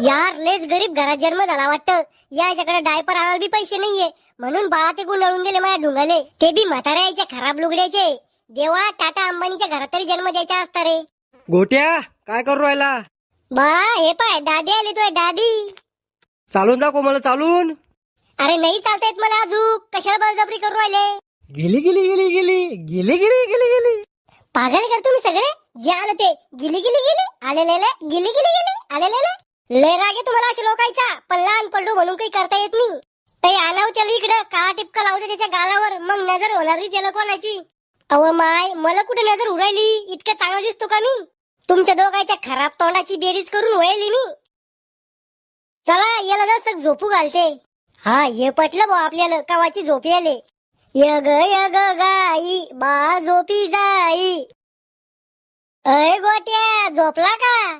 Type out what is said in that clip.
यार लेच गरीब घरात जन्म झाला वाटतं. याच्याकडे डायपर आणायला बी पैसे नाहीये, म्हणून बाळा ते गुंडाळून गेले माझ्या ढुंगाले, ते बी म्हाताऱ्याच्या खराब लुगड्याचे. देवा, टाटा अंबानीच्या घरात तरी जन्म द्यायचा असता रे. गोट्या काय करू राहिला? बाळा हे पाय, दादी आली तुझ्या दादी. चालून दाखव मला, चालून. अरे नाही चालता येत मला अजून, कशाला बळजबरी करू राहिले? गेली गेली गेली गेली गेली गेली गेली गेली. पागल कर तुम्ही सगळे. जे आलं ते गिली गिली गेली आलेले, गिली गिली गेली आलेले. लय राग आहे तुम्हाला अशा लोकांचा, पण लहान पडलो म्हणून काही करता येत नाही. काही आणावं त्याला इकडं, काळा टिपका लावते त्याच्या गालावर, मग नजर होणार नाही त्याला कोणाची. अव माय, मला कुठे नजर उडायली? इतकं चांगला दिसतो का मी? तुमच्या दोघांच्या खराब तोंडाची बेरीज करून व्हायली मी. चला याला जसं झोपू घालते. हा हे पटलं भाऊ आपल्याला, कवाची झोपी आले. यग यग गाई बा झोपी जाई. अय गोट्या झोपला का?